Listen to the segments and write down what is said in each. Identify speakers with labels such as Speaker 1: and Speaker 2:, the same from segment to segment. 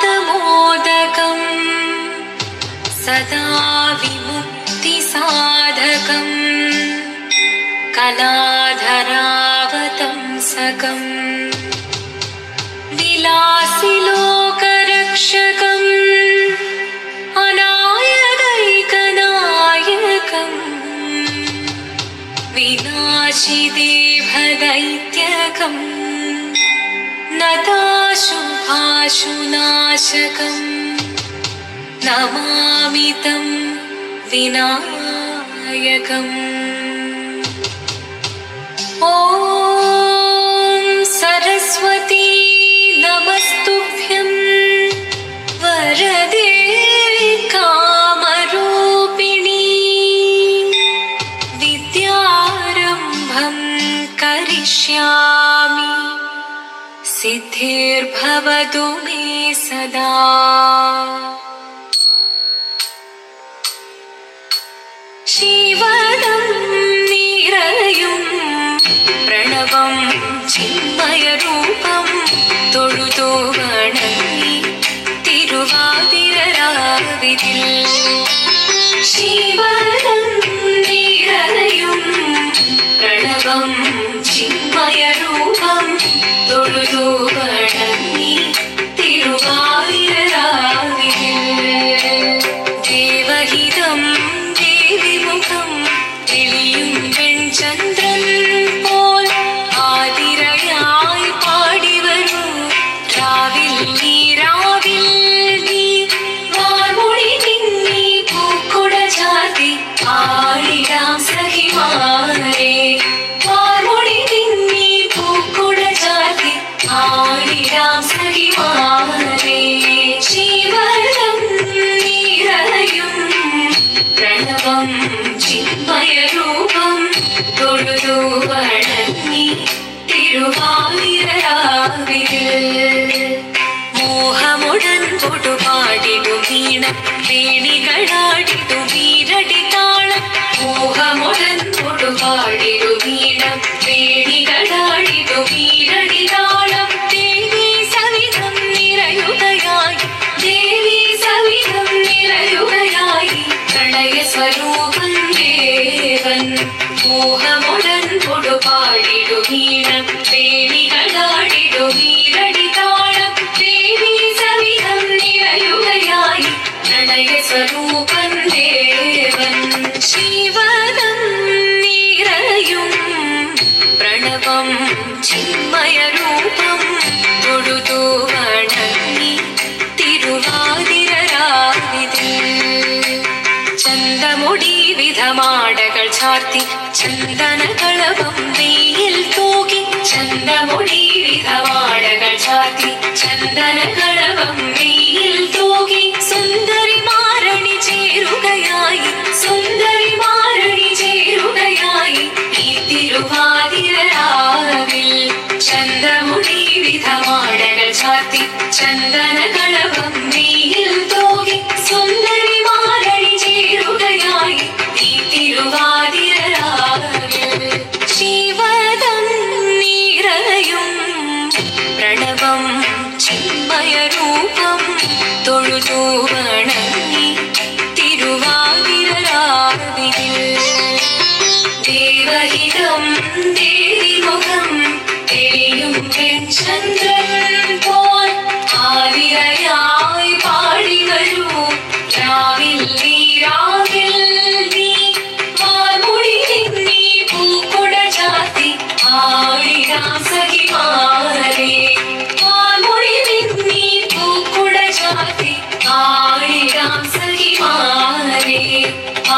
Speaker 1: मुदाकरात्तमोदकं सदा विमुक्तिसाधकं कलाधरावतंसकम् विलासिलोकरक्षकम् अनायकैकनायकम् विनाशिदेवदैत्यकम् नताशुभाशुनाशकम् नमामि तं विनायकम्। ॐ सरस्वती नमस्तुभ्यं वरदे कामरूपिणी विद्यारम्भं करिष्यामि सिद्धिर्भवतु मे सदा। शिवदं निरयुं प्रणवं चिन्मयरूपं തൊഴുതു വണങ്ങി തിരുവാതിരരാവിതിൽ ശിവദം നിറയും പ്രണവം ചിന്മയരൂപം തൊഴുതു വണങ്ങി തിരുവാതിരരാവിതിൽ ദേവഹിതം ദേവിമുഖം തെളിയും വെൺചന്ദ്രൻ പോൽ ആതിരയായി പാടി വരൂ രാവിൽ നീ വാർമൊഴി തിങ്ങി പൂക്കുട ചാർത്തി ആടിടാം സഖിമാരെ വാർമൊഴി തിങ്ങി പൂക്കുട ചാർത്തി ആടിടാം സഖിമാരെ ശിവദം നിറയും പ്രണവം ചിന്മയരൂപം തൊഴുതു വണങ്ങി തിരുവാതിരരാവിതിൽ മോഹമുടൻ പൊടുപാടിടും വീണം വേണികളാടിടും വീരടി താളം മോഹമുടൻ പൊടുപാടിടും വീണം വേണികളാടിടും വീരടി താളം ദേവി സവിധം നിറയുകയായി ദേവി സവിധം നിറയുകയായി പ്രണയ സ്വരൂപൻ ദേവൻ മോഹമുടൻ പൊടുപാടിടും വീണം വേണികളാടിടും വീരടി താളം ദേവി സവിധം നിറയുകയായി പ്രണയ സ്വരൂപൻ ദേവൻ ശിവദം നിറയും പ്രണവം ചിന്മയരൂപം തൊഴുതു വണങ്ങി തിരുവാതിരരാവിതിൽ ചന്തമുടി വിധമാടകൾ ചാർത്തി ചന്ദനകളഭം വെയിൽ തൂകി ചന്തമുടി വിധമാടകൾ ചാർത്തി ചന്ദനകളഭം വെയിൽ തൂകി സുന്ദരി മാരണി ചേരുകയായി സുന്ദരി മാരണി ചേരുകയായി ഈ തിരുവാതിരരാവിൽ ചന്തമുടി വിധമാടകൾ ചാർത്തി ചന്ദനകളഭം വെയിൽ തൂകി സുന്ദരി മാരണി ചേരുകയായി ഈ തിരുവാതിരരാവിൽ ശിവദം നിറയും പ്രണവം ചിന്മയരൂപം തൊഴുതു വണങ്ങി തിരുവാതിരരാവിതിൽ ദേവഹിതം ദേവിമുഖം തെളിയും വെൺചന്ദ്രൻ പോൽ ആതിരയായി പാടി വരൂ രാവിൽ നീ വാർമൊഴി തിങ്ങി പൂക്കുട ചാർത്തി ആടിടാം സഖിമാരെ വാർമൊഴി തിങ്ങി പൂക്കുട ചാർത്തി ആടിടാം സഖിമാരെ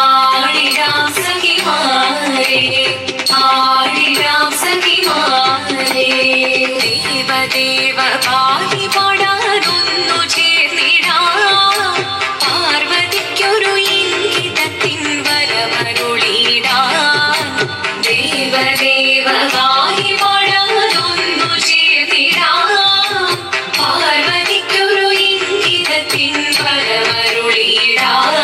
Speaker 1: ആടിടാം സഖിമാരെ ആടിടാം സഖിമാരെ ദേവദേവ പാടി പാടാനൊന്നു ചേർന്നിടാം പാർവതിക്കൊരു ഇംഗിതത്തിൻ വരമരുളിടാം ദേവദേവ പാടി പാടാനൊന്നു ചേർന്നിടാം പാർവതിക്കൊരു ഇംഗിതത്തിൻ വരമരുളിടാം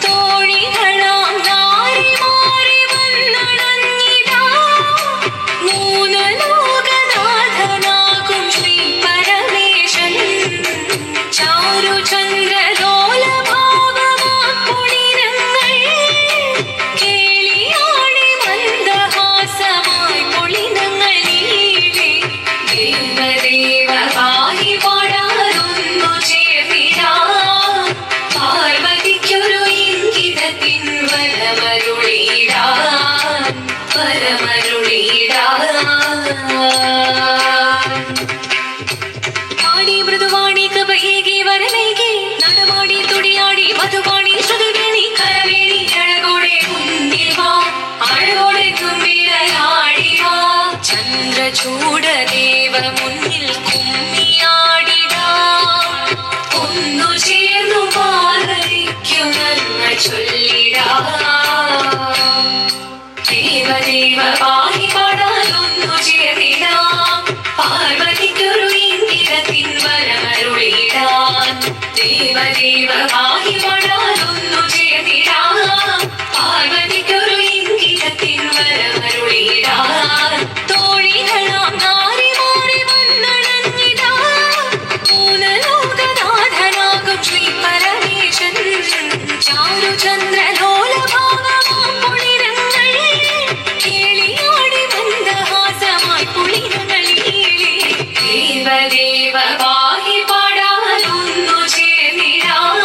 Speaker 1: തോഴികളാം നാരിമാരെ വന്നണഞ്ഞിടാം മൂന്ന് ലോകനാഥനാകും ശ്രീ പര ആടി മൃദുവാണി കപയേകി വരമേകി നടമാടി തുടിയാടി മധുവാണി ശ്രുതിവേണി കരവേണി അഴകോടെ മുന്നിൽ വാ അഴകോടെ തുമ്പിലയാടി വാ ചന്ദ്രചൂടദേവ മുന്നിൽ കുമ്മിയാടിടാ ഒന്നു ചേർന്നു പാർവതിക്കു നന്മ ചൊല്ലിടാ ദേവദേവ പാഹി പാടാനൊന്നു ചേർന്നിടാം പാർവതിക്കൊരു ഇംഗിതത്തിൻ വരമരുളിടാൻ ദേവദേവ പാഹി പാടാനൊന്നു ചേർന്നിടാം പാർവതിക്കൊരു ഇംഗിതത്തിൻ വരമരുളിടാൻ തോഴികളാം നാരിമാറി വന്നണഞ്ഞിടാ മൂലലോകനാഥനാകും ശ്രീ പരമേശൻ ചാരുചന്ദ്രലോലഭാവമാം പുളിരങ്ങൾ കേളിയാടി മന്ദഹാസമായി പുളിരങ്ങളിലേ ദേവദേവ പാഹി പാടാനൊന്നു ചേർന്നിടാം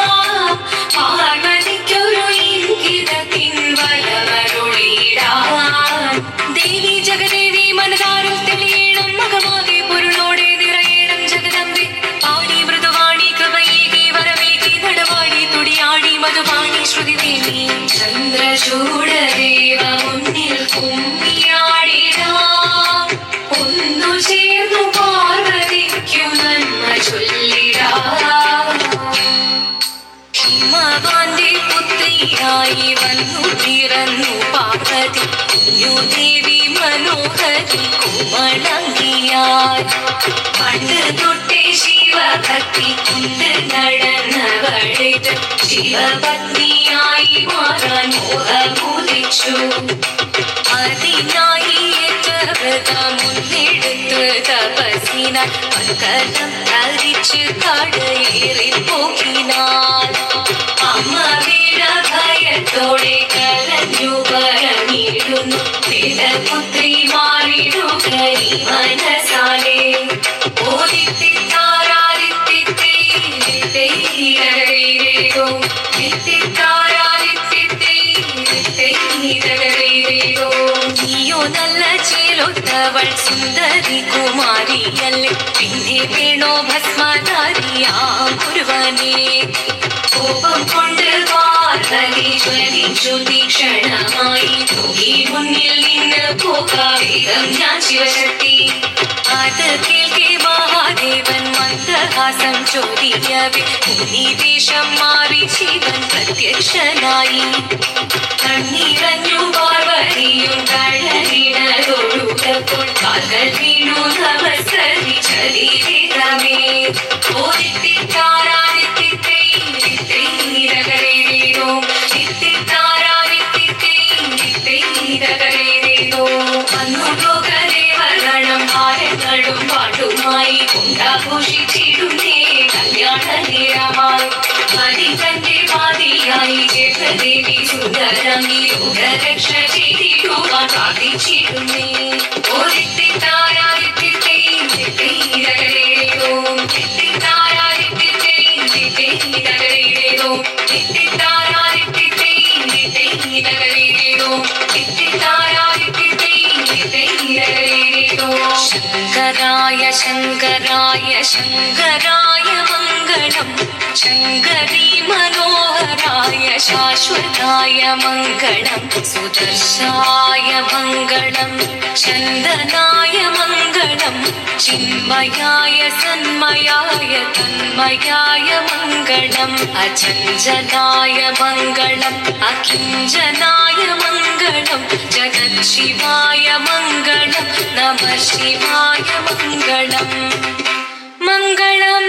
Speaker 1: പാർവതിക്കൊരു ഇംഗിതത്തിൻ വരമരുളിടാൻ ദേവി ജഗദേവി മനതാരും തെളിയണം മകമാകെ പൊരുളോടെ നിറയണം ജഗദമ്പെ പാടി മൃദുവാണി കൃപയേകി വരമേകി നടവാടി തുടിയാടി മധുവാണി ശ്രുതിദേവി ചന്ദ്രചൂടദേവ മുന്നിൽ കുമ്മിയാടിടാം ഒന്നു ചേർന്നു പാർവതിക്കു നന്മ ചൊല്ലിടാം ഹിമവാന്റെ പുത്രിയായി വന്നു പിറന്നു പാർവതി കുഞ്ഞുദേവി മനോഹരി കുമളങ്ങിയായി പണ്ട് തൊട്ടേ ശിവഭക്തി കൊണ്ട് നടന്നവളിത് ശിവപത്നിയായി മാറാൻ മോഹമുദിച്ചു അതിനായി ഏറ്റവൃത മുന്നെടുത്ത് തപസ്സിനാൽ മംഗളം ധരിച്ച് കടയേറി പോകിനാൾ അമ്മ വീണ ഭയത്തോടെ കലഞ്ഞു പറഞ്ഞിടുന്നു പുത്രി മാറിടുക ഈ മനസാലെ നീയോ നല്ല ചേലൊത്തവൾ സുന്ദരി കുമാരിയല്ലേ പിന്നെ വേണോ ഭസ്മധാരിയാം ഒരുവനെ കോപം കൊണ്ട് പാർവതി ജ്വലിച്ചു തീക്ഷണമായി ഈ മുന്നിൽ നിന്ന് പോകാവേഗം ഞാൻ ശിവശക്തി അത് കേൾക്കെ മഹാദേവൻ മന്ദഹാസം ചോദിയവേ മുനിവേഷം മാറി ശിവൻ പ്രത്യക്ഷനായി കണ്ണീരഞ്ഞു പാർവതിയും കഴലിനതൊഴുകപ്പോൾ കാൽകൾ വീണു നമസ്കരിച്ചതീരമേ ഭാരങ്ങളും പാട്ടുമായി കൊണ്ടാഘോഷിച്ചിടുന്നേ കല്യാണ നേരമായി ഹരിതന്റെ പാതിയായി ജഗദേവി സുന്ദരമി ലോകരക്ഷ ചെയ്തിടുവാൻ പ്രാർത്ഥിച്ചിടുന്നേ ശങ്കരായ ശങ്കരായ ശങ്കരായ മംഗളം ശങ്കരീ മനോഹരായ ശാശ്വതായ മംഗളം സുദർശായ മംഗളം ചന്ദനായ മംഗളം ചിന്മയായ സന്മയായ തന്മയായ മംഗളം അചഞ്ചലായ മംഗളം അകിഞ്ചനായ മംഗളം ജഗത് ശിവായ മംഗളം നമഃ ശിവായ മംഗളം മംഗളം